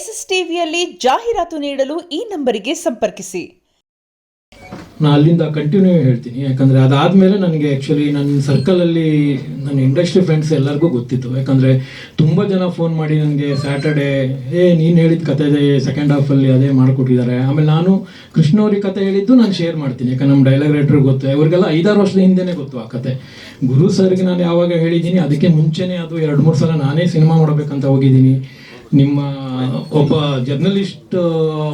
SSTVಯಲ್ಲಿ ಜಾಹೀರಾತು ನೀಡಲು ಈ ನಂಬರಿಗೆ ಸಂಪರ್ಕಿಸಿ. ನಾನು ಅಲ್ಲಿಂದ ಕಂಟಿನ್ಯೂ ಹೇಳ್ತೀನಿ, ಯಾಕಂದರೆ ಅದಾದಮೇಲೆ ನನಗೆ ಆ್ಯಕ್ಚುಲಿ ನನ್ನ ಸರ್ಕಲಲ್ಲಿ ನನ್ನ ಇಂಡಸ್ಟ್ರಿ ಫ್ರೆಂಡ್ಸ್ ಎಲ್ಲರಿಗೂ ಗೊತ್ತಿತ್ತು. ಯಾಕಂದರೆ ತುಂಬ ಜನ ಫೋನ್ ಮಾಡಿ ನನಗೆ ಸ್ಯಾಟರ್ಡೇ ನೀನು ಹೇಳಿದ ಕತೆ ಇದೆ, ಸೆಕೆಂಡ್ ಹಾಫಲ್ಲಿ ಅದೇ ಮಾಡಿಕೊಟ್ಟಿದ್ದಾರೆ. ಆಮೇಲೆ ನಾನು ಕೃಷ್ಣವ್ರಿಗೆ ಕತೆ ಹೇಳಿದ್ದು ನಾನು ಶೇರ್ ಮಾಡ್ತೀನಿ, ಯಾಕಂದ್ರೆ ನಮ್ಮ ಡೈಲಾಗ್ ರೈಟ್ರಿಗೆ ಗೊತ್ತು, ಇವ್ರಿಗೆಲ್ಲ 5-6 ವರ್ಷದ ಹಿಂದೆನೇ ಗೊತ್ತು ಆ ಕತೆ. ಗುರು ಸರ್ಗೆ ನಾನು ಯಾವಾಗ ಹೇಳಿದ್ದೀನಿ ಅದಕ್ಕೆ ಮುಂಚೆನೇ ಅದು 2-3 ಸಲ ನಾನೇ ಸಿನಿಮಾ ಮಾಡಬೇಕಂತ ಹೋಗಿದ್ದೀನಿ. ನಿಮ್ಮ ಒಬ್ಬ ಜರ್ನಲಿಸ್ಟ್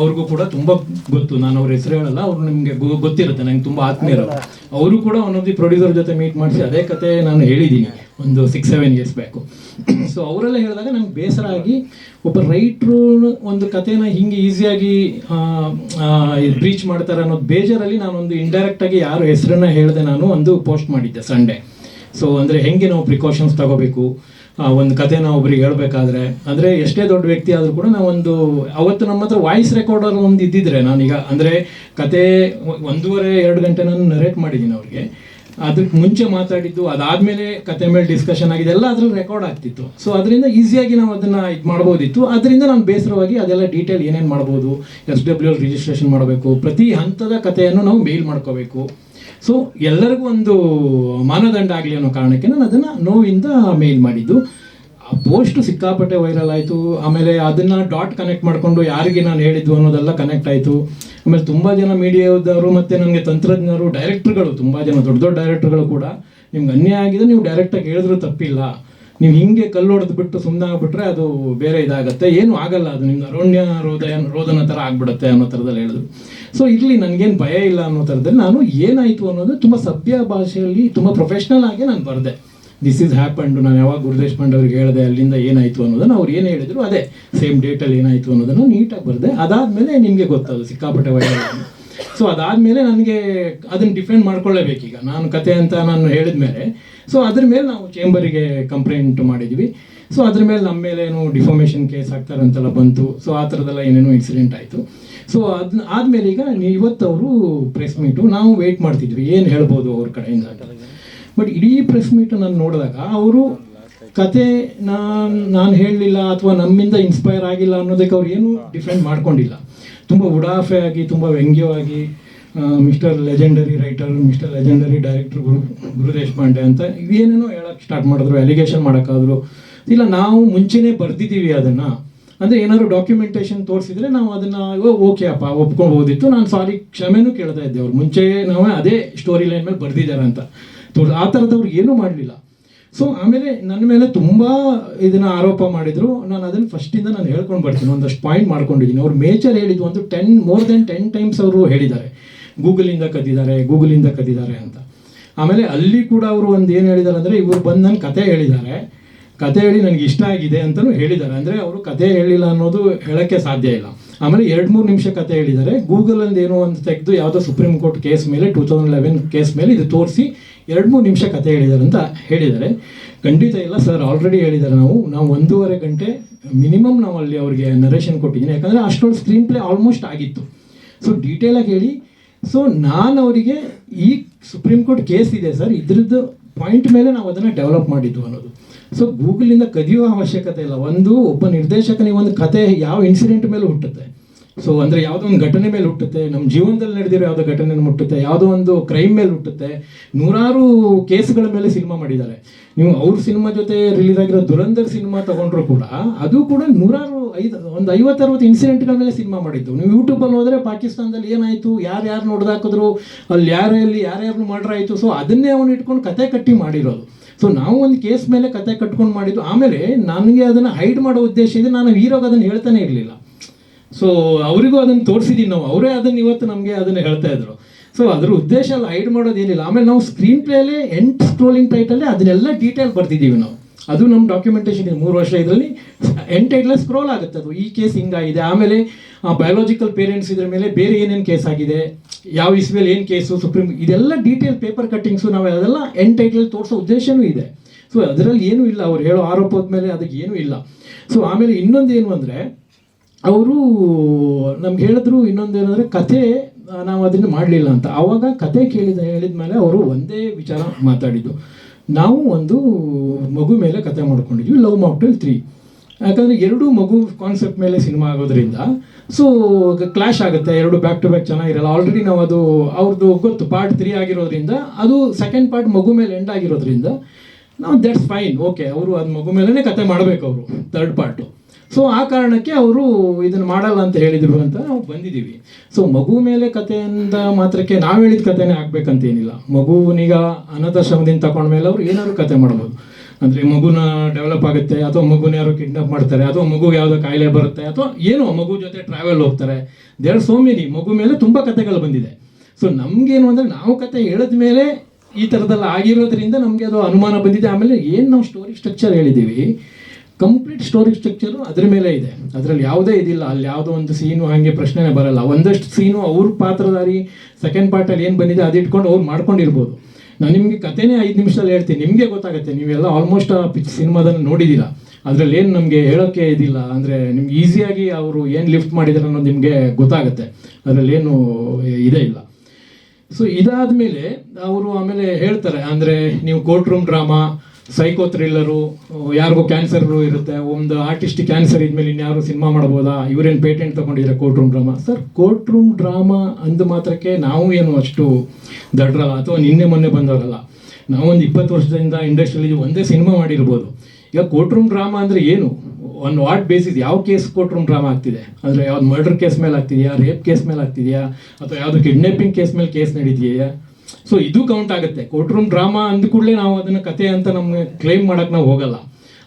ಅವ್ರಿಗೂ ಕೂಡ ತುಂಬ ಗೊತ್ತು, ನಾನು ಅವ್ರ ಹೆಸರು ಹೇಳಲ್ಲ, ಅವ್ರು ನಿಮಗೆ ಗೊತ್ತಿರುತ್ತೆ, ನಂಗೆ ತುಂಬ ಆತ್ಮೀಯರು. ಅವರು ಕೂಡ ಒಂದೊಂದು ಪ್ರೊಡ್ಯೂಸರ್ ಜೊತೆ ಮೀಟ್ ಮಾಡಿಸಿ ಅದೇ ಕತೆ ನಾನು ಹೇಳಿದ್ದೀನಿ ಒಂದು 6-7 ಇಯರ್ಸ್ ಬ್ಯಾಕು. ಸೊ ಅವರೆಲ್ಲ ಹೇಳಿದಾಗ ನಂಗೆ ಬೇಸರ ಆಗಿ, ಒಬ್ಬ ರೈಟ್ರು ಒಂದು ಕಥೆನ ಹಿಂಗೆ ಈಸಿಯಾಗಿ ಬ್ರೀಚ್ ಮಾಡ್ತಾರೆ ಅನ್ನೋದು ಬೇಜಾರಲ್ಲಿ ನಾನೊಂದು ಇಂಡೈರೆಕ್ಟಾಗಿ ಯಾರು ಹೆಸರನ್ನ ಹೇಳಿದೆ ನಾನು ಒಂದು ಪೋಸ್ಟ್ ಮಾಡಿದ್ದೆ ಸಂಡೇ. ಸೊ ಅಂದರೆ ಹೆಂಗೆ ನಾವು ಪ್ರಿಕಾಷನ್ಸ್ ತಗೋಬೇಕು ಒಂದು ಕಥೆನ ಒಬ್ರಿಗೆ ಹೇಳ್ಬೇಕಾದ್ರೆ, ಅಂದರೆ ಎಷ್ಟೇ ದೊಡ್ಡ ವ್ಯಕ್ತಿ ಆದರೂ ಕೂಡ ನಾವೊಂದು ಅವತ್ತು ನಮ್ಮ ಹತ್ರ ವಾಯ್ಸ್ ರೆಕಾರ್ಡರ್ ಒಂದು ಇದ್ದಿದ್ರೆ, ನಾನೀಗ ಅಂದರೆ ಕತೆ 1.5-2 ಗಂಟೆ ನಾನು ನರೇಟ್ ಮಾಡಿದ್ದೀನಿ ಅವ್ರಿಗೆ. ಅದಕ್ಕೆ ಮುಂಚೆ ಮಾತಾಡಿದ್ದು ಅದಾದಮೇಲೆ ಕತೆ ಮೇಲೆ ಡಿಸ್ಕಷನ್ ಆಗಿದೆ ಎಲ್ಲ ಅದ್ರಲ್ಲಿ ರೆಕಾರ್ಡ್ ಆಗ್ತಿತ್ತು. ಸೊ ಅದರಿಂದ ಈಸಿಯಾಗಿ ನಾವು ಅದನ್ನು ಇದು ಮಾಡ್ಬೋದಿತ್ತು. ಅದರಿಂದ ನಾನು ಬೇಸರವಾಗಿ ಅದೆಲ್ಲ ಡೀಟೇಲ್ ಏನೇನು ಮಾಡ್ಬೋದು, SWL ರಿಜಿಸ್ಟ್ರೇಷನ್ ಮಾಡಬೇಕು, ಪ್ರತಿ ಹಂತದ ಕಥೆಯನ್ನು ನಾವು ಮೇಲ್ ಮಾಡ್ಕೋಬೇಕು. ಸೊ ಎಲ್ಲರಿಗೂ ಒಂದು ಮಾನದಂಡ ಆಗಲಿ ಅನ್ನೋ ಕಾರಣಕ್ಕೆ ನಾನು ಅದನ್ನು ನೋವಿಂದ ಮೇಲ್ ಮಾಡಿದ್ದು. ಆ ಪೋಸ್ಟ್ ಸಿಕ್ಕಾಪಟ್ಟೆ ವೈರಲ್ ಆಯಿತು. ಆಮೇಲೆ ಅದನ್ನು ಡಾಟ್ ಕನೆಕ್ಟ್ ಮಾಡಿಕೊಂಡು ಯಾರಿಗೆ ನಾನು ಹೇಳಿದ್ದು ಅನ್ನೋದೆಲ್ಲ ಕನೆಕ್ಟ್ ಆಯಿತು. ಆಮೇಲೆ ತುಂಬ ಜನ ಮೀಡಿಯಾದವರು ಮತ್ತು ನನಗೆ ತಂತ್ರಜ್ಞರು, ಡೈರೆಕ್ಟ್ರುಗಳು, ತುಂಬ ಜನ ದೊಡ್ಡ ದೊಡ್ಡ ಡೈರೆಕ್ಟ್ರುಗಳು ಕೂಡ ನಿಮ್ಗೆ ಅನ್ಯಾಯ ಆಗಿದೆ, ನೀವು ಡೈರೆಕ್ಟಾಗಿ ಹೇಳಿದ್ರೂ ತಪ್ಪಿಲ್ಲ, ನೀವು ಹಿಂಗೆ ಕಲ್ಲು ಹೊಡೆದ್ಬಿಟ್ಟು ಸುಮ್ಮನೆ ಆಗ್ಬಿಟ್ರೆ ಅದು ಬೇರೆ ಇದಾಗುತ್ತೆ, ಏನು ಆಗಲ್ಲ, ಅದು ನಿಮ್ದು ಅರಣ್ಯ ರೋದನ ಥರ ಆಗ್ಬಿಡುತ್ತೆ ಅನ್ನೋ ಥರದಲ್ಲಿ ಹೇಳಿದ್ರು. ಸೊ ಇಲ್ಲಿ ನನಗೇನು ಭಯ ಇಲ್ಲ ಅನ್ನೋ ಥರದಲ್ಲಿ ನಾನು ಏನಾಯಿತು ಅನ್ನೋದು ತುಂಬ ಸಭ್ಯ ಭಾಷೆಯಲ್ಲಿ ತುಂಬ ಪ್ರೊಫೆಷ್ನಲ್ ಆಗಿ ನಾನು ಬರೆದೆ. ದಿಸ್ ಈಸ್ ಹ್ಯಾಪಂಡು, ನಾನು ಯಾವಾಗ ಗುರುದೇಶಪಾಂಡೆ ಅವ್ರಿಗೆ ಹೇಳಿದೆ ಅಲ್ಲಿಂದ ಏನಾಯಿತು ಅನ್ನೋದನ್ನು ಅವ್ರು ಏನು ಹೇಳಿದ್ರು ಅದೇ ಸೇಮ್ ಡೇಟಲ್ಲಿ ಏನಾಯಿತು ಅನ್ನೋದನ್ನು ನೀಟಾಗಿ ಬರೆದೆ. ಅದಾದಮೇಲೆ ನಿಮಗೆ ಗೊತ್ತದು ಸಿಕ್ಕಾಪಟ್ಟೆ ವೈರಲ್. ಸೊ ಅದಾದಮೇಲೆ ನನಗೆ ಅದನ್ನು ಡಿಫೆಂಡ್ ಮಾಡ್ಕೊಳ್ಳೇಬೇಕೀಗ, ನಾನು ಕತೆ ಅಂತ ನಾನು ಹೇಳಿದ ಮೇಲೆ. ಸೊ ಅದ್ರ ಮೇಲೆ ನಾವು ಚೇಂಬರಿಗೆ ಕಂಪ್ಲೇಂಟ್ ಮಾಡಿದ್ವಿ. ಸೊ ಅದ್ರ ಮೇಲೆ ನಮ್ಮ ಮೇಲೆ ಏನು ಡಿಫಾಮೇಷನ್ ಕೇಸ್ ಹಾಕ್ತಾರೆ ಅಂತೆಲ್ಲ ಬಂತು. ಸೊ ಆ ಥರದ್ದೆಲ್ಲ ಏನೇನೋ ಇನ್ಸಿಡೆಂಟ್ ಆಯಿತು. ಸೊ ಅದನ್ನ ಆದಮೇಲೆ ಈಗ ಇವತ್ತು ಅವರು ಪ್ರೆಸ್ ಮೀಟು ನಾವು ವೆಯ್ಟ್ ಮಾಡ್ತಿದ್ವಿ ಏನು ಹೇಳ್ಬೋದು ಅವ್ರ ಕಡೆಯಿಂದ. ಬಟ್ ಇಡೀ ಪ್ರೆಸ್ ಮೀಟು ನಾನು ನೋಡಿದಾಗ ಅವರು ಕತೆ ನಾನು ಹೇಳಲಿಲ್ಲ ಅಥವಾ ನಮ್ಮಿಂದ ಇನ್ಸ್ಪೈರ್ ಆಗಿಲ್ಲ ಅನ್ನೋದಕ್ಕೆ ಅವ್ರು ಏನೂ ಡಿಫೆಂಡ್ ಮಾಡ್ಕೊಂಡಿಲ್ಲ. ತುಂಬ ಉಡಾಫೆ ಆಗಿ, ತುಂಬ ವ್ಯಂಗ್ಯವಾಗಿ mister legendary writer, mister legendary director Guru Deshpande ಅಂತ ಏನೇನೋ ಹೇಳೋಕ್ಕೆ ಸ್ಟಾರ್ಟ್ ಮಾಡಿದ್ರು, ಅಲಿಗೇಷನ್ ಮಾಡೋಕ್ಕಾದ್ರು. ಇಲ್ಲ ನಾವು ಮುಂಚೆನೇ ಬರೆದಿದ್ದೀವಿ ಅದನ್ನು, ಅಂದರೆ ಏನಾದ್ರು ಡಾಕ್ಯುಮೆಂಟೇಷನ್ ತೋರಿಸಿದ್ರೆ ನಾವು ಅದನ್ನು ಓಕೆ ಅಪ್ಪ ಒಪ್ಕೊಬೋದಿತ್ತು, ನಾನು ಸಾರಿ ಕ್ಷಮೆನೂ ಕೇಳ್ತಾ ಇದ್ದೆ. ಅವ್ರು ಮುಂಚೆ ನಾವೇ ಅದೇ ಸ್ಟೋರಿ ಲೈನ್ ಮೇಲೆ ಬರೆದಿದ್ದಾರೆ ಅಂತ ಆ ಥರದವ್ರು ಏನೂ ಮಾಡಲಿಲ್ಲ. ಸೊ ಆಮೇಲೆ ನನ್ನ ಮೇಲೆ ತುಂಬ ಇದನ್ನು ಆರೋಪ ಮಾಡಿದರು. ನಾನು ಅದನ್ನು ಫಸ್ಟಿಂದ ನಾನು ಹೇಳ್ಕೊಂಡು ಬರ್ತೀನಿ, ಒಂದಷ್ಟು ಪಾಯಿಂಟ್ ಮಾಡ್ಕೊಂಡಿದ್ದೀನಿ. ಅವ್ರು ಮೇಜರ್ ಹೇಳಿದ್ದು ಒಂದು ಮೋರ್ ದೆನ್ 10 ಟೈಮ್ಸ್ ಅವರು ಹೇಳಿದ್ದಾರೆ ಗೂಗಲಿಂದ ಕದ್ದಿದ್ದಾರೆ ಅಂತ. ಆಮೇಲೆ ಅಲ್ಲಿ ಕೂಡ ಅವರು ಒಂದು ಏನು ಹೇಳಿದ್ದಾರೆ ಅಂದರೆ, ಇವರು ಬಂದು ನನ್ನ ಕತೆ ಹೇಳಿದ್ದಾರೆ, ಕತೆ ಹೇಳಿ ನನಗೆ ಇಷ್ಟ ಆಗಿದೆ ಅಂತಲೂ ಹೇಳಿದ್ದಾರೆ. ಅಂದರೆ ಅವರು ಕತೆ ಹೇಳಿಲ್ಲ ಅನ್ನೋದು ಹೇಳೋಕ್ಕೆ ಸಾಧ್ಯ ಇಲ್ಲ. ಆಮೇಲೆ 2-3 ನಿಮಿಷ ಕತೆ ಹೇಳಿದ್ದಾರೆ. ಗೂಗಲಲ್ಲಿ ಏನೋ ಒಂದು ತೆಗೆದು ಯಾವುದೋ ಸುಪ್ರೀಂ ಕೋರ್ಟ್ ಕೇಸ್ ಮೇಲೆ 2011 ಕೇಸ್ ಮೇಲೆ ಇದು ತೋರಿಸಿ 2-3 ನಿಮಿಷ ಕತೆ ಹೇಳಿದ್ದಾರೆ ಅಂತ ಹೇಳಿದ್ದಾರೆ. ಖಂಡಿತ ಇಲ್ಲ ಸರ್, ಆಲ್ರೆಡಿ ಹೇಳಿದ್ದಾರೆ. ನಾವು 1.5 ಗಂಟೆ ಮಿನಿಮಮ್ ನಾವು ಅಲ್ಲಿ ಅವ್ರಿಗೆ ನರೇಷನ್ ಕೊಟ್ಟಿದ್ದೀನಿ, ಯಾಕಂದರೆ ಅಷ್ಟೊಂದು ಸ್ಕ್ರೀನ್ ಪ್ಲೇ ಆಲ್ಮೋಸ್ಟ್ ಆಗಿತ್ತು. ಸೊ ಡೀಟೇಲಾಗಿ ಹೇಳಿ. ಸೊ ನಾನು ಅವರಿಗೆ ಈ ಸುಪ್ರೀಂ ಕೋರ್ಟ್ ಕೇಸ್ ಇದೆ ಸರ್, ಇದ್ರದ್ದು ಪಾಯಿಂಟ್ ಮೇಲೆ ನಾವು ಅದನ್ನು ಡೆವಲಪ್ ಮಾಡಿದ್ದು ಅನ್ನೋದು. ಸೊ ಗೂಗಲಿಂದ ಕದಿಯುವ ಅವಶ್ಯಕತೆ ಇಲ್ಲ. ಒಬ್ಬ ನಿರ್ದೇಶಕನಿಗೆ ಒಂದು ಕತೆ ಯಾವ ಇನ್ಸಿಡೆಂಟ್ ಮೇಲೆ ಹುಟ್ಟುತ್ತೆ, ಸೊ ಅಂದರೆ ಯಾವುದೋ ಒಂದು ಘಟನೆ ಮೇಲೆ ಹುಟ್ಟುತ್ತೆ, ನಮ್ಮ ಜೀವನದಲ್ಲಿ ನಡೆದಿರೋ ಯಾವುದೋ ಘಟನೆ ಮುಟ್ಟುತ್ತೆ, ಯಾವುದೋ ಒಂದು ಕ್ರೈಮ್ ಮೇಲೆ ಹುಟ್ಟುತ್ತೆ. 100 ಕೇಸ್ಗಳ ಮೇಲೆ ಸಿನಿಮಾ ಮಾಡಿದ್ದಾರೆ. ನೀವು ಅವ್ರ ಸಿನಿಮಾ ಜೊತೆ ರಿಲೀಸ್ ಆಗಿರೋ ದುರಂಧರ್ ಸಿನಿಮಾ ತೊಗೊಂಡ್ರು ಕೂಡ ಅದು ಕೂಡ 50-60 ಇನ್ಸಿಡೆಂಟ್ಗಳ ಮೇಲೆ ಸಿನಿಮಾ ಮಾಡಿದ್ದು. ನೀವು ಯೂಟ್ಯೂಬಲ್ಲಿ ಹೋದರೆ ಪಾಕಿಸ್ತಾನದಲ್ಲಿ ಏನಾಯಿತು, ಯಾರ್ಯಾರು ನೋಡ್ದಾಕಿದ್ರು, ಅಲ್ಲಿ ಯಾರ್ಯಾರು ಮರ್ಡರ್ ಆಯಿತು. ಸೊ ಅದನ್ನೇ ಅವನು ಇಟ್ಕೊಂಡು ಕತೆ ಕಟ್ಟಿ ಮಾಡಿರೋದು. ಸೊ ನಾವು ಒಂದು ಕೇಸ್ ಮೇಲೆ ಕತೆ ಕಟ್ಕೊಂಡು ಮಾಡಿದ್ದು. ಆಮೇಲೆ ನನಗೆ ಅದನ್ನು ಹೈಡ್ ಮಾಡೋ ಉದ್ದೇಶ ಇದೆ, ನಾನು ಹೀರೋಗೆ ಅದನ್ನು ಹೇಳ್ತಾನೆ ಇರಲಿಲ್ಲ. ಸೊ ಅವರಿಗೂ ಅದನ್ನು ತೋರಿಸಿದ್ದೀನಿ ನಾವು, ಅವರೇ ಅದನ್ನು ಇವತ್ತು ನಮಗೆ ಅದನ್ನು ಹೇಳ್ತಾ ಇದ್ರು. ಸೊ ಅದ್ರ ಉದ್ದೇಶ ಅಲ್ಲಿ ಹೈಡ್ ಮಾಡೋದೇನಿಲ್ಲ. ಆಮೇಲೆ ನಾವು ಸ್ಕ್ರೀನ್ ಪ್ಲೇಲೇ ಎಂಡ್ ಸ್ಕ್ರೋಲಿಂಗ್ ಟೈಟಲ್ಲೇ ಅದನ್ನೆಲ್ಲ ಡೀಟೇಲ್ ಬರ್ತಿದ್ದೀವಿ ನಾವು. ಅದು ನಮ್ಮ ಡಾಕ್ಯುಮೆಂಟೇಷನ್ 3 ವರ್ಷ ಇದರಲ್ಲಿ ಎಂಡ್ ಟೈಟಲ್ ಸ್ಕ್ರೋಲ್ ಆಗುತ್ತೆ. ಅದು ಈ ಕೇಸ್ ಹಿಂಗಾಗಿದೆ, ಆಮೇಲೆ ಬಯೋಲಾಜಿಕಲ್ ಪೇರೆಂಟ್ಸ್ ಇದ್ರ ಮೇಲೆ ಬೇರೆ ಏನೇನು ಕೇಸ್ ಆಗಿದೆ, ಯಾವ ಇಸ್ವಿಯಲ್ಲಿ ಏನು ಕೇಸು, ಸುಪ್ರೀಂ, ಇದೆಲ್ಲ ಡೀಟೇಲ್ ಪೇಪರ್ ಕಟ್ಟಿಂಗ್ಸು ನಾವು ಅದೆಲ್ಲ ಎಂಡ್ ಟೈಟಲ್ ತೋರಿಸೋ ಉದ್ದೇಶನೂ ಇದೆ. ಸೊ ಅದರಲ್ಲಿ ಏನೂ ಇಲ್ಲ, ಅವ್ರು ಹೇಳೋ ಆರೋಪದ ಮೇಲೆ ಅದಕ್ಕೆ ಏನೂ ಇಲ್ಲ. ಸೊ ಆಮೇಲೆ ಇನ್ನೊಂದು ಏನು ಅಂದರೆ, ಅವರು ನಮ್ಗೆ ಹೇಳಿದ್ರು ಇನ್ನೊಂದೇನೆಂದರೆ ಕತೆ ನಾವು ಅದನ್ನು ಮಾಡಲಿಲ್ಲ ಅಂತ. ಆವಾಗ ಕತೆ ಹೇಳಿದ ಮೇಲೆ ಅವರು ಒಂದೇ ವಿಚಾರ ಮಾತಾಡಿದ್ದು, ನಾವು ಒಂದು ಮಗು ಮೇಲೆ ಕತೆ ಮಾಡ್ಕೊಂಡಿದ್ವಿ, ಲವ್ ಮಾಕ್ಟೇಲ್ 3. ಯಾಕಂದರೆ ಎರಡೂ ಮಗು ಕಾನ್ಸೆಪ್ಟ್ ಮೇಲೆ ಸಿನಿಮಾ ಆಗೋದ್ರಿಂದ ಸೊ ಕ್ಲಾಶ್ ಆಗುತ್ತೆ, ಎರಡು ಬ್ಯಾಕ್ ಟು ಬ್ಯಾಕ್ ಚೆನ್ನಾಗಿರಲ್ಲ. ಆಲ್ರೆಡಿ ನಾವು ಅದು ಅವ್ರದ್ದು ಗೊತ್ತು ಪಾರ್ಟ್ 3 ಆಗಿರೋದ್ರಿಂದ, ಅದು ಸೆಕೆಂಡ್ ಪಾರ್ಟ್ ಮಗು ಮೇಲೆ ಎಂಡ್ ಆಗಿರೋದ್ರಿಂದ ನಾವು ದಟ್ಸ್ ಫೈನ್, ಓಕೆ, ಅವರು ಅದು ಮಗು ಮೇಲೇ ಕತೆ ಮಾಡಬೇಕು ಅವರು ಥರ್ಡ್ ಪಾರ್ಟು. ಸೊ ಆ ಕಾರಣಕ್ಕೆ ಅವರು ಇದನ್ನು ಮಾಡಲ್ಲ ಅಂತ ಹೇಳಿದರು ಅಂತ ನಾವು ಬಂದಿದ್ದೀವಿ. ಸೊ ಮಗು ಮೇಲೆ ಕಥೆಯಿಂದ ಮಾತ್ರಕ್ಕೆ ನಾವು ಹೇಳಿದ ಕಥೆನೇ ಆಗಬೇಕಂತೇನಿಲ್ಲ. ಮಗುವನೀಗ ಅನಾಥಾಶ್ರಮದಿಂದ ತಗೊಂಡ್ಮೇಲೆ ಅವರು ಏನಾದ್ರು ಕತೆ ಮಾಡ್ಬೋದು. ಅಂದರೆ ಮಗುನ ಡೆವಲಪ್ ಆಗುತ್ತೆ, ಅಥವಾ ಮಗುನ ಯಾರೋ ಕಿಡ್ನಾಪ್ ಮಾಡ್ತಾರೆ, ಅಥವಾ ಮಗುಗೆ ಯಾವುದೋ ಕಾಯಿಲೆ ಬರುತ್ತೆ, ಅಥವಾ ಏನೋ ಮಗು ಜೊತೆ ಟ್ರಾವೆಲ್ ಹೋಗ್ತಾರೆ. ದೇರ್ ಸೋ ಮೆನಿ, ಮಗು ಮೇಲೆ ತುಂಬ ಕಥೆಗಳು ಬಂದಿದೆ. ಸೊ ನಮಗೇನು ಅಂದರೆ ನಾವು ಕತೆ ಹೇಳಿದ ಮೇಲೆ ಈ ಥರದೆಲ್ಲ ಆಗಿರೋದ್ರಿಂದ ನಮಗೆ ಅದು ಅನುಮಾನ ಬಂದಿದೆ. ಆಮೇಲೆ ಏನು ನಾವು ಸ್ಟೋರಿ ಸ್ಟ್ರಕ್ಚರ್ ಹೇಳಿದ್ದೀವಿ, ಕಂಪ್ಲೀಟ್ ಸ್ಟೋರಿ ಸ್ಟ್ರಕ್ಚರು ಅದ್ರ ಮೇಲೆ ಇದೆ, ಅದರಲ್ಲಿ ಯಾವುದೇ ಇದಿಲ್ಲ. ಅಲ್ಲಿ ಯಾವುದೋ ಒಂದು ಸೀನು ಹಾಗೆ ಪ್ರಶ್ನೆನೇ ಬರಲ್ಲ. ಒಂದಷ್ಟು ಸೀನು ಅವ್ರ ಪಾತ್ರಧಾರಿ ಸೆಕೆಂಡ್ ಪಾರ್ಟಲ್ಲಿ ಏನು ಬಂದಿದೆ ಅದು ಇಟ್ಕೊಂಡು ಅವ್ರು ಮಾಡ್ಕೊಂಡಿರ್ಬೋದು. ನಾನು ನಿಮಗೆ ಕಥೆನೇ 5 ನಿಮಿಷದಲ್ಲಿ ಹೇಳ್ತೀನಿ, ನಿಮಗೆ ಗೊತ್ತಾಗುತ್ತೆ. ನೀವೆಲ್ಲ ಆಲ್ಮೋಸ್ಟ್ ಆ ಸಿನಿಮಾದನ್ನು ನೋಡಿದ್ದೀರಾ, ಅದರಲ್ಲಿ ಏನು ನಮಗೆ ಹೇಳೋಕ್ಕೆ ಇದಿಲ್ಲ. ಅಂದರೆ ನಿಮ್ಗೆ ಈಸಿಯಾಗಿ ಅವರು ಏನು ಲಿಫ್ಟ್ ಮಾಡಿದ್ದಾರೆ ಅನ್ನೋದು ನಿಮಗೆ ಗೊತ್ತಾಗುತ್ತೆ, ಅದರಲ್ಲಿ ಏನು ಇದೇ ಇಲ್ಲ. ಸೊ ಇದಾದ ಮೇಲೆ ಅವರು ಆಮೇಲೆ ಹೇಳ್ತಾರೆ, ಅಂದರೆ ನೀವು court room drama, psycho thriller, ಯಾರಿಗೂ ಕ್ಯಾನ್ಸರು ಇರುತ್ತೆ, ಒಂದು ಆರ್ಟಿಸ್ಟಿಗೆ ಕ್ಯಾನ್ಸರ್ ಇದ್ಮೇಲೆ ಇನ್ಯಾರು ಸಿನಿಮಾ ಮಾಡ್ಬೋದಾ, ಇವರೇನು ಪೇಟೆಂಟ್ ತೊಗೊಂಡಿದ್ದಾರೆ court room drama. Sir, court room drama ಅಂದ ಮಾತ್ರಕ್ಕೆ ನಾವು ಏನು ಅಷ್ಟು ದಡ್ರಲ್ಲ, ಅಥವಾ ನಿನ್ನೆ ಮೊನ್ನೆ ಬಂದವರಲ್ಲ. ನಾವೊಂದು 20 ವರ್ಷದಿಂದ ಇಂಡಸ್ಟ್ರಿಯಲ್ಲಿ ಒಂದೇ ಸಿನಿಮಾ ಮಾಡಿರ್ಬೋದು. ಈಗ ಕೋರ್ಟ್ ರೂಮ್ ಡ್ರಾಮಾ ಅಂದರೆ ಏನು, ಒಂದು ವಾಟ್ ಬೇಸಿಸ್, ಯಾವ ಕೇಸ್ ಕೋರ್ಟ್ ರೂಮ್ ಡ್ರಾಮಾ ಆಗ್ತಿದೆ ಅಂದರೆ, ಯಾವ್ದು ಮರ್ಡರ್ ಕೇಸ್ ಮೇಲೆ ಆಗ್ತಿದೆಯಾ, ರೇಪ್ ಕೇಸ್ ಮೇಲೆ ಆಗ್ತಿದೆಯಾ, ಅಥವಾ ಯಾವುದು ಕಿಡ್ನಾಪಿಂಗ್ ಕೇಸ್ ಮೇಲೆ ಕೇಸ್ ನಡೀತಿದೆಯಾ. ಸೊ ಇದು ಕೌಂಟ್ ಆಗುತ್ತೆ. ಕೋರ್ಟ್ ರೂಮ್ ಡ್ರಾಮಾ ಅಂದ ಕೂಡಲೇ ನಾವು ಅದನ್ನು ಕತೆ ಅಂತ ನಮಗೆ ಕ್ಲೈಮ್ ಮಾಡೋಕ್ಕೆ ನಾವು ಹೋಗಲ್ಲ.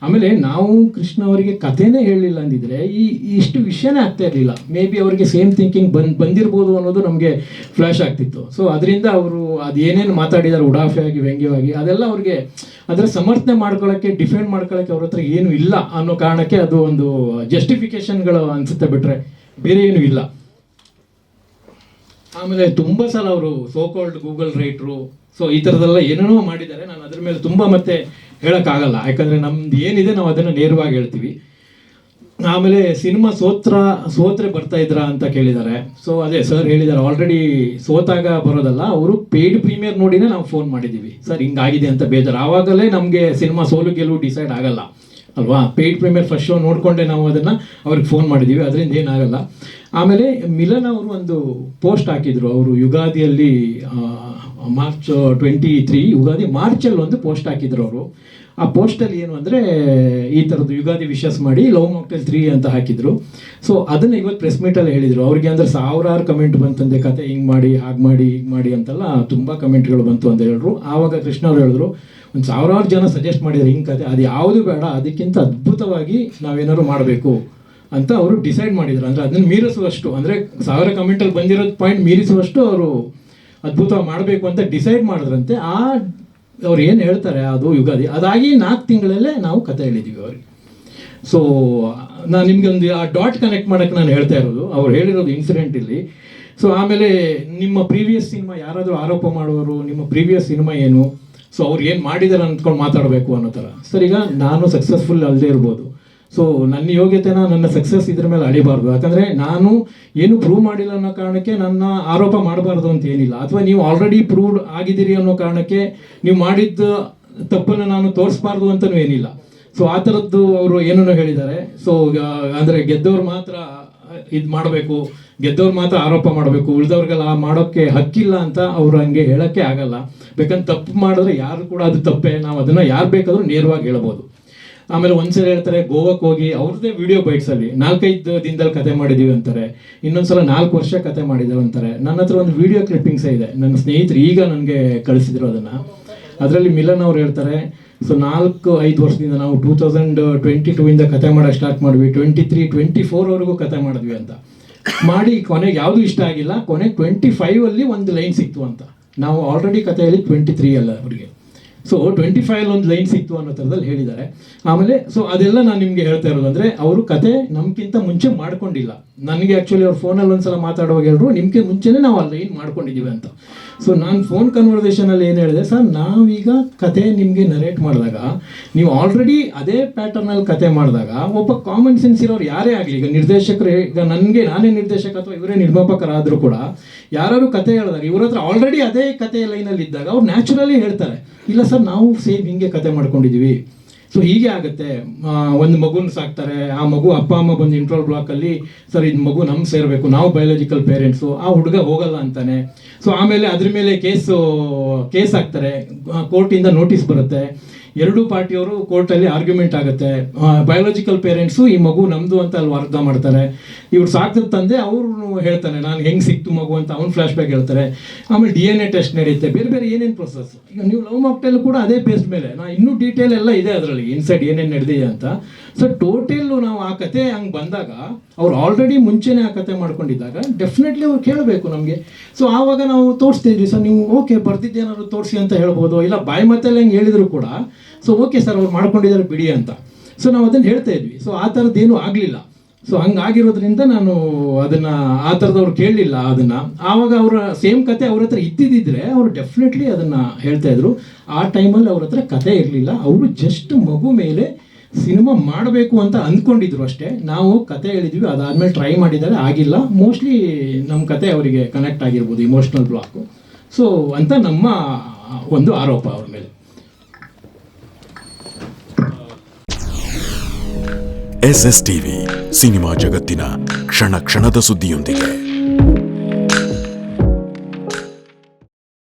ಆಮೇಲೆ ನಾವು ಕೃಷ್ಣ ಅವರಿಗೆ ಕಥೆನೇ ಹೇಳಲಿಲ್ಲ ಅಂದಿದ್ರೆ ಇಷ್ಟು ವಿಷಯನೇ ಆಗ್ತಾ ಇರಲಿಲ್ಲ. ಮೇ ಬಿ ಅವರಿಗೆ ಸೇಮ್ ಥಿಂಕಿಂಗ್ ಬಂದಿರ್ಬೋದು ಅನ್ನೋದು ನಮಗೆ ಫ್ಲ್ಯಾಶ್ ಆಗ್ತಿತ್ತು. ಸೊ ಅದರಿಂದ ಅವರು ಅದೇನೇನು ಮಾತಾಡಿದ್ದಾರೆ ಉಡಾಫೆಯಾಗಿ, ವ್ಯಂಗ್ಯವಾಗಿ, ಅದೆಲ್ಲ ಅವ್ರಿಗೆ ಅದರ ಸಮರ್ಥನೆ ಮಾಡ್ಕೊಳ್ಳೋಕ್ಕೆ, ಡಿಫೆಂಡ್ ಮಾಡ್ಕೊಳ್ಳೋಕ್ಕೆ ಅವ್ರ ಹತ್ರ ಏನೂ ಇಲ್ಲ ಅನ್ನೋ ಕಾರಣಕ್ಕೆ ಅದು ಒಂದು ಜಸ್ಟಿಫಿಕೇಶನ್ಗಳು ಅನಿಸುತ್ತೆ, ಬಿಟ್ಟರೆ ಬೇರೆ ಏನೂ ಇಲ್ಲ. ಆಮೇಲೆ ತುಂಬ ಸಲ ಅವರು ಸೋಕಾಲ್ಡ್ ಗೂಗಲ್ ರೈಟ್ರು, ಸೊ ಈ ಥರದ್ದೆಲ್ಲ ಏನೇನೋ ಮಾಡಿದ್ದಾರೆ. ನಾನು ಅದ್ರ ಮೇಲೆ ತುಂಬ ಮತ್ತೆ ಹೇಳೋಕ್ಕಾಗಲ್ಲ, ಯಾಕಂದರೆ ನಮ್ದು ಏನಿದೆ ನಾವು ಅದನ್ನು ನೇರವಾಗಿ ಹೇಳ್ತೀವಿ. ಆಮೇಲೆ ಸಿನಿಮಾ ಸೋತ್ರೆ ಬರ್ತಾ ಇದ್ರಾ ಅಂತ ಕೇಳಿದ್ದಾರೆ. ಸೊ ಅದೇ ಸರ್ ಹೇಳಿದ್ದಾರೆ, ಆಲ್ರೆಡಿ ಸೋತಾಗ ಬರೋದಲ್ಲ, ಅವರು ಪೇಯ್ಡ್ ಪ್ರೀಮಿಯರ್ ನೋಡಿನೇ ನಾವು ಫೋನ್ ಮಾಡಿದ್ದೀವಿ, ಸರ್ ಹಿಂಗಾಗಿದೆ ಅಂತ ಬೇಜಾರು. ಆವಾಗಲೇ ನಮಗೆ ಸಿನಿಮಾ ಸೋಲು ಗೆಲುವು ಡಿಸೈಡ್ ಆಗಲ್ಲ ಅಲ್ವಾ. ಪೇಯ್ಡ್ ಪ್ರೀಮಿಯರ್ ಫಸ್ಟ್ ಶೋ ನೋಡಿಕೊಂಡೆ ನಾವು ಅದನ್ನು ಅವ್ರಿಗೆ ಫೋನ್ ಮಾಡಿದ್ದೀವಿ, ಅದರಿಂದ ಏನಾಗಲ್ಲ. ಆಮೇಲೆ ಮಿಲನ್ ಅವರು ಒಂದು ಪೋಸ್ಟ್ ಹಾಕಿದರು, ಅವರು ಯುಗಾದಿಯಲ್ಲಿ ಮಾರ್ಚ್ 23 ಯುಗಾದಿ ಮಾರ್ಚಲ್ಲಿ ಒಂದು ಪೋಸ್ಟ್ ಹಾಕಿದ್ರು ಅವರು. ಆ ಪೋಸ್ಟಲ್ಲಿ ಏನು ಅಂದರೆ ಈ ಥರದ್ದು ಯುಗಾದಿ ವಿಶಸ್ ಮಾಡಿ ಲವ್ ಮಾಕ್ಟೇಲ್ 3 ಅಂತ ಹಾಕಿದ್ರು. ಸೊ ಅದನ್ನು ಇವತ್ತು ಪ್ರೆಸ್ ಮೀಟಲ್ಲಿ ಹೇಳಿದರು. ಅವ್ರಿಗೆ ಅಂದರೆ ಸಾವಿರಾರು ಕಮೆಂಟ್ ಬಂತಂದೆ, ಕತೆ ಹಿಂಗೆ ಮಾಡಿ, ಹಾಗೆ ಮಾಡಿ, ಹೀಗೆ ಮಾಡಿ ಅಂತೆಲ್ಲ ತುಂಬ ಕಮೆಂಟ್ಗಳು ಬಂತು ಅಂತ ಹೇಳಿದ್ರು. ಆವಾಗ ಕೃಷ್ಣ ಅವರು ಹೇಳಿದ್ರು, ಒಂದು ಸಾವಿರಾರು ಜನ ಸಜೆಸ್ಟ್ ಮಾಡಿದ್ದಾರೆ ಹಿಂಗೆ ಕತೆ, ಅದು ಯಾವುದು ಬೇಡ, ಅದಕ್ಕಿಂತ ಅದ್ಭುತವಾಗಿ ನಾವೇನಾದ್ರು ಮಾಡಬೇಕು ಅಂತ ಅವರು ಡಿಸೈಡ್ ಮಾಡಿದರು. ಅಂದರೆ ಅದನ್ನು ಮೀರಿಸುವಷ್ಟು, ಅಂದರೆ 1000 ಕಮೆಂಟಲ್ಲಿ ಬಂದಿರೋದು ಪಾಯಿಂಟ್ ಮೀರಿಸುವಷ್ಟು ಅವರು ಅದ್ಭುತವಾಗಿ ಮಾಡಬೇಕು ಅಂತ ಡಿಸೈಡ್ ಮಾಡಿದ್ರಂತೆ. ಅವ್ರು ಏನು ಹೇಳ್ತಾರೆ ಅದು ಯುಗಾದಿ ಅದಾಗಿ 4 ತಿಂಗಳಲ್ಲೇ ನಾವು ಕತೆ ಹೇಳಿದ್ದೀವಿ ಅವ್ರಿಗೆ. ಸೊ ನಾನು ನಿಮಗೆ ಒಂದು ಆ ಡಾಟ್ ಕನೆಕ್ಟ್ ಮಾಡೋಕ್ಕೆ ನಾನು ಹೇಳ್ತಾ ಇರೋದು, ಅವ್ರು ಹೇಳಿರೋದು ಇನ್ಸಿಡೆಂಟ್ ಇಲ್ಲಿ. ಸೊ ಆಮೇಲೆ ನಿಮ್ಮ ಪ್ರೀವಿಯಸ್ ಸಿನಿಮಾ ಯಾರಾದರೂ ಆರೋಪ ಮಾಡುವವರು, ನಿಮ್ಮ ಪ್ರೀವಿಯಸ್ ಸಿನಿಮಾ ಏನು, ಸೊ ಅವ್ರು ಏನು ಮಾಡಿದ್ದಾರೆ ಅಂದ್ಕೊಂಡು ಮಾತಾಡಬೇಕು ಅನ್ನೋ ಥರ. ಸರ್, ಈಗ ನಾನು ಸಕ್ಸಸ್ಫುಲ್ ಅಲ್ಲದೆ ಇರ್ಬೋದು, ಸೊ ನನ್ನ ಯೋಗ್ಯತೆನ, ನನ್ನ ಸಕ್ಸಸ್ ಇದ್ರ ಮೇಲೆ ಅಳಿಬಾರ್ದು. ಯಾಕಂದರೆ ನಾನು ಏನು ಪ್ರೂವ್ ಮಾಡಿಲ್ಲ ಅನ್ನೋ ಕಾರಣಕ್ಕೆ ನನ್ನ ಆರೋಪ ಮಾಡಬಾರ್ದು ಅಂತ ಏನಿಲ್ಲ, ಅಥವಾ ನೀವು ಆಲ್ರೆಡಿ ಪ್ರೂವ್ಡ್ ಆಗಿದ್ದೀರಿ ಅನ್ನೋ ಕಾರಣಕ್ಕೆ ನೀವು ಮಾಡಿದ್ದ ತಪ್ಪನ್ನು ನಾನು ತೋರಿಸ್ಬಾರ್ದು ಅಂತಲೂ ಏನಿಲ್ಲ. ಸೊ ಆ ಥರದ್ದು ಅವರು ಏನೋ ಹೇಳಿದ್ದಾರೆ. ಸೊ ಅಂದರೆ ಗೆದ್ದವ್ರು ಮಾತ್ರ ಇದು ಮಾಡಬೇಕು, ಗೆದ್ದವ್ರು ಮಾತ್ರ ಆರೋಪ ಮಾಡಬೇಕು, ಉಳಿದವ್ರಿಗೆಲ್ಲ ಮಾಡೋಕ್ಕೆ ಹಕ್ಕಿಲ್ಲ ಅಂತ ಅವರು ಹಂಗೆ ಹೇಳೋಕ್ಕೆ ಆಗಲ್ಲ. ಬೇಕಂದ್ರೆ ತಪ್ಪು ಮಾಡಿದ್ರೆ ಯಾರು ಕೂಡ ಅದು ತಪ್ಪೇ, ನಾವು ಅದನ್ನು ಯಾರು ಬೇಕಾದರೂ ನೇರವಾಗಿ ಹೇಳ್ಬೋದು. ಆಮೇಲೆ ಒಂದ್ಸಲ ಹೇಳ್ತಾರೆ ಗೋವಾಕ್ಕೆ ಹೋಗಿ ಅವ್ರದ್ದೇ ವಿಡಿಯೋ ಬೈಟ್ಸಲ್ಲಿ 4-5 ದಿನದಲ್ಲಿ ಕತೆ ಮಾಡಿದ್ದೀವಿ ಅಂತಾರೆ. ಇನ್ನೊಂದ್ಸಲ 4 ವರ್ಷ ಕತೆ ಮಾಡಿದ್ದೇವೆ ಅಂತಾರೆ. ನನ್ನ ಹತ್ರ ಒಂದು ವಿಡಿಯೋ ಕ್ಲಿಪ್ಪಿಂಗ್ಸೇ ಇದೆ, ನನ್ನ ಸ್ನೇಹಿತರು ಈಗ ನನಗೆ ಕಳಿಸಿದ್ರು ಅದನ್ನು. ಅದರಲ್ಲಿ ಮಿಲನ್ ಅವ್ರು ಹೇಳ್ತಾರೆ, ಸೊ 4-5 ವರ್ಷದಿಂದ ನಾವು 2022 ಕತೆ ಮಾಡೋಕ್ಕೆ ಸ್ಟಾರ್ಟ್ ಮಾಡಿದ್ವಿ, 23-24ವರೆಗೂ ಕತೆ ಮಾಡಿದ್ವಿ ಅಂತ ಮಾಡಿ ಕೊನೆಗೆ ಯಾವುದೂ ಇಷ್ಟ ಆಗಿಲ್ಲ. ಕೊನೆಗೆ 25ಅಲ್ಲಿ ಒಂದು ಲೈನ್ ಸಿಕ್ತು ಅಂತ. ನಾವು ಆಲ್ರೆಡಿ ಕತೆ ಹೇಳಿ 23 ಅಲ್ಲ ಅವರಿಗೆ. ಸೊ 25ಅಲ್ಲಿ ಒಂದು ಲೈನ್ ಸಿಕ್ತು ಅನ್ನೋ ಥರದಲ್ಲಿ ಹೇಳಿದ್ದಾರೆ. ಆಮೇಲೆ ಸೊ ಅದೆಲ್ಲ ನಾನು ನಿಮಗೆ ಹೇಳ್ತಾ ಇರೋದು ಅಂದರೆ, ಅವರು ಕತೆ ನಮ್ಗಿಂತ ಮುಂಚೆ ಮಾಡ್ಕೊಂಡಿಲ್ಲ. ನನಗೆ ಆ್ಯಕ್ಚುಲಿ ಅವ್ರು ಫೋನಲ್ಲಿ ಒಂದ್ಸಲ ಮಾತಾಡುವಾಗ ಹೇಳಿದ್ರು, ನಿಮಗೆ ಮುಂಚೆನೇ ನಾವು ಆ ಲೈನ್ ಮಾಡ್ಕೊಂಡಿದ್ದೀವಿ ಅಂತ. ಸೊ ನಾನು ಫೋನ್ ಕನ್ವರ್ಸೇಷನಲ್ಲಿ ಏನು ಹೇಳಿದೆ, ಸರ್ ನಾವೀಗ ಕತೆ ನಿಮಗೆ ನರೇಟ್ ಮಾಡಿದಾಗ ನೀವು ಆಲ್ರೆಡಿ ಅದೇ ಪ್ಯಾಟರ್ನಲ್ಲಿ ಕತೆ ಮಾಡಿದಾಗ ಒಬ್ಬ ಕಾಮನ್ ಸೆನ್ಸ್ ಇರೋರು ಯಾರೇ ಆಗಲಿ, ಈಗ ನಿರ್ದೇಶಕರು, ಈಗ ನಾನೇ ನಿರ್ದೇಶಕ ಅಥವಾ ಇವರೇ ನಿರ್ಮಾಪಕರಾದರೂ ಕೂಡ ಯಾರು ಕತೆ ಹೇಳಿದಾಗ ಇವ್ರ ಹತ್ರ ಆಲ್ರೆಡಿ ಅದೇ ಕತೆ ಲೈನಲ್ಲಿ ಇದ್ದಾಗ ಅವ್ರು ನ್ಯಾಚುರಲಿ ಹೇಳ್ತಾರೆ, ಇಲ್ಲ ಸರ್ ನಾವು ಸೇಮ್ ಹಿಂಗೆ ಕತೆ ಮಾಡ್ಕೊಂಡಿದ್ದೀವಿ, ಸೊ ಹೀಗೆ ಆಗುತ್ತೆ. ಒಂದು ಮಗುನ ಸಾಕ್ತಾರೆ, ಆ ಮಗು ಅಪ್ಪ ಅಮ್ಮ ಬಂದು ಇಂಟ್ರೋಲ್ ಬ್ಲಾಕಲ್ಲಿ ಸರ್ ಇದು ಮಗು ನಮ್ಗೆ ಸೇರಬೇಕು, ನಾವು ಬಯೋಲಾಜಿಕಲ್ ಪೇರೆಂಟ್ಸು, ಆ ಹುಡುಗ ಹೋಗಲ್ಲ ಅಂತಾನೆ. ಸೊ ಆಮೇಲೆ ಅದ್ರ ಮೇಲೆ ಕೇಸ್ ಹಾಕ್ತಾರೆ, ಕೋರ್ಟಿಂದ ನೋಟಿಸ್ ಬರುತ್ತೆ, ಎರಡೂ ಪಾರ್ಟಿಯವರು ಕೋರ್ಟಲ್ಲಿ ಆರ್ಗ್ಯುಮೆಂಟ್ ಆಗುತ್ತೆ. ಬಯೋಲಾಜಿಕಲ್ ಪೇರೆಂಟ್ಸು ಈ ಮಗು ನಮ್ಮದು ಅಂತ ಅಲ್ಲಿ ವಾದ ಮಾಡ್ತಾರೆ. ಇವ್ರು ಸಾಕಿದ ತಂದೆ ಅವ್ರು ಹೇಳ್ತಾನೆ ನಾನು ಹೆಂಗೆ ಸಿಕ್ತು ಮಗು ಅಂತ ಅವ್ನು ಫ್ಲ್ಯಾಶ್ ಬ್ಯಾಕ್ ಹೇಳ್ತಾರೆ. ಆಮೇಲೆ DNA ಟೆಸ್ಟ್ ನಡೆಯುತ್ತೆ, ಬೇರೆ ಬೇರೆ ಏನೇನು ಪ್ರೊಸೆಸ್. ಈಗ ನೀವು ಲವ್ ಮಾಕ್ಟೇಲ್ ಕೂಡ ಅದೇ ಬೇಸ್ ಮೇಲೆ ಇನ್ನೂ ಡೀಟೇಲ್ ಎಲ್ಲ ಇದೆ ಅದರಲ್ಲಿ, ಇನ್ಸೈಡ್ ಏನೇನು ನಡೆದಿದೆ ಅಂತ. ಸೊ ಟೋಟಲ್ ನಾವು ಆ ಕತೆ ಹಂಗೆ ಬಂದಾಗ ಅವ್ರು ಆಲ್ರೆಡಿ ಮುಂಚೆನೇ ಆ ಕತೆ ಮಾಡ್ಕೊಂಡಿದ್ದಾಗ ಡೆಫಿನೆಟ್ಲಿ ಅವ್ರು ಕೇಳಬೇಕು ನಮಗೆ. ಸೊ ಆವಾಗ ನಾವು ತೋರಿಸ್ತಿದ್ವಿ ಸರ್, ನೀವು ಓಕೆ ಬರ್ದಿದ್ದೇನಾದ್ರು ತೋರಿಸಿ ಅಂತ ಹೇಳ್ಬೋದು, ಇಲ್ಲ ಬಾಯಿ ಮಾತಲ್ಲಿ ಹೆಂಗೆ ಹೇಳಿದ್ರು ಕೂಡ ಸೊ ಓಕೆ ಸರ್ ಅವ್ರು ಮಾಡ್ಕೊಂಡಿದ್ದಾರೆ ಬಿಡಿ ಅಂತ. ಸೊ ನಾವು ಅದನ್ನು ಹೇಳ್ತಾ ಇದ್ವಿ. ಸೊ ಆ ಥರದ್ದೇನು ಆಗಲಿಲ್ಲ. ಸೊ ಹಂಗಾಗಿರೋದ್ರಿಂದ ನಾನು ಅದನ್ನು ಆ ಥರದವ್ರು ಕೇಳಲಿಲ್ಲ ಅದನ್ನು. ಆವಾಗ ಅವರ ಸೇಮ್ ಕತೆ ಅವ್ರ ಹತ್ರ ಇದ್ದಿದ್ದರೆ ಅವರು ಡೆಫಿನೆಟ್ಲಿ ಅದನ್ನು ಹೇಳ್ತಾ ಇದ್ರು. ಆ ಟೈಮಲ್ಲಿ ಅವ್ರ ಹತ್ರ ಕತೆ ಇರಲಿಲ್ಲ, ಅವರು ಜಸ್ಟ್ ಮಗು ಮೇಲೆ ಸಿನಿಮಾ ಮಾಡಬೇಕು ಅಂತ ಅಂದ್ಕೊಂಡಿದ್ರು ಅಷ್ಟೇ. ನಾವು ಕತೆ ಹೇಳಿದ್ವಿ, ಅದಾದಮೇಲೆ ಟ್ರೈ ಮಾಡಿದ್ದಾರೆ, ಆಗಿಲ್ಲ. ಮೋಸ್ಟ್ಲಿ ನಮ್ಮ ಕತೆ ಅವರಿಗೆ ಕನೆಕ್ಟ್ ಆಗಿರ್ಬೋದು, ಇಮೋಷ್ನಲ್ ಬ್ಲಾಕು. ಸೊ ಅಂತ ನಮ್ಮ ಒಂದು ಆರೋಪ ಅವ್ರ ಮೇಲೆ. SSTV ಸಿನಿಮಾ ಜಗತ್ತಿನ ಕ್ಷಣ ಕ್ಷಣದ ಸುದ್ದಿಯೊಂದಿಗೆ.